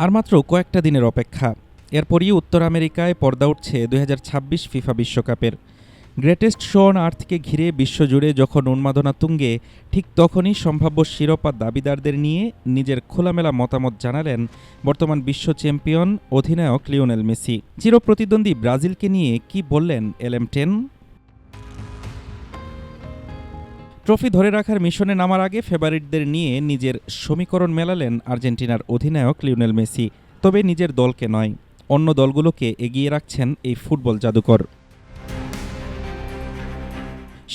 আর মাত্র কয়েকটা দিনের অপেক্ষা, এরপরই উত্তর আমেরিকায় পর্দা উঠছে ২০২৬ ফিফা বিশ্বকাপের। গ্রেটেস্ট শো অন আর্থকে ঘিরে বিশ্বজুড়ে যখন উন্মাদনা তুঙ্গে, ঠিক তখনই সম্ভাব্য শিরোপা দাবিদারদের নিয়ে নিজের খোলামেলা মতামত জানালেন বর্তমান বিশ্ব চ্যাম্পিয়ন অধিনায়ক লিওনেল মেসি। চিরপ্রতিদ্বন্দ্বী ব্রাজিলকে নিয়ে কি বললেন LM10? ট্রফি ধরে রাখার মিশনে নামার আগে ফেভারিটদের নিয়ে নিজের সমীকরণ মেলালেন আর্জেন্টিনার অধিনায়ক লিওনেল মেসি। তবে নিজের দলকে নয়, অন্য দলগুলোকে এগিয়ে রাখছেন এই ফুটবল জাদুকর।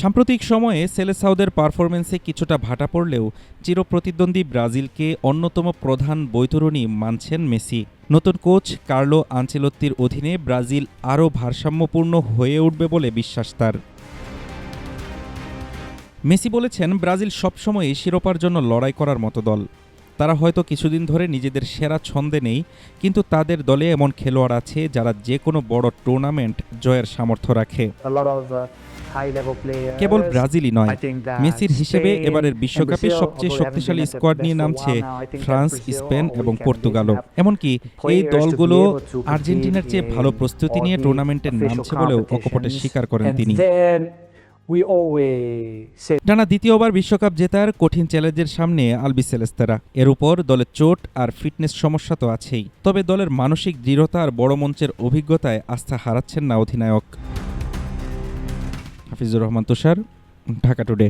সাম্প্রতিক সময়ে সেলেসাওদের পারফরমেন্সে কিছুটা ভাটা পড়লেও চিরপ্রতিদ্বন্দ্বী ব্রাজিলকে অন্যতম প্রধান বৈতরণী মানছেন মেসি। নতুন কোচ কার্লো আনচেলত্তির অধীনে ব্রাজিল আরও ভারসাম্যপূর্ণ হয়ে উঠবে বলে বিশ্বাস তার। মেসি বলেছেন, ব্রাজিল সবসময়ই শিরোপার জন্য লড়াই করার মতো দল। তারা হয়তো কিছুদিন ধরে নিজেদের সেরা ছন্দে নেই, কিন্তু তাদের দলে এমন খেলোয়াড় আছে যারা যে কোনো বড় টুর্নামেন্ট জয়ের সামর্থ্য রাখে। কেবল ব্রাজিলই নয়, মেসির হিসেবে এবারের বিশ্বকাপে সবচেয়ে শক্তিশালী স্কোয়াড নিয়ে নামছে ফ্রান্স, স্পেন এবং পর্তুগালও। এমনকি এই দলগুলো আর্জেন্টিনার চেয়ে ভালো প্রস্তুতি নিয়ে টুর্নামেন্টে নামছে বলেও অকপটে স্বীকার করেন তিনি। টানা দ্বিতীয়বার বিশ্বকাপ জেতার কঠিন চ্যালেঞ্জের সামনে আলবিসেলেস্তেরা। এর উপর দলের চোট আর ফিটনেস সমস্যা তো আছেই, তবে দলের মানসিক দৃঢ়তা আর বড় মঞ্চের অভিজ্ঞতায় আস্থা হারাচ্ছেন না অধিনায়ক। হাফিজুর রহমান তুষার, ঢাকা টুডে।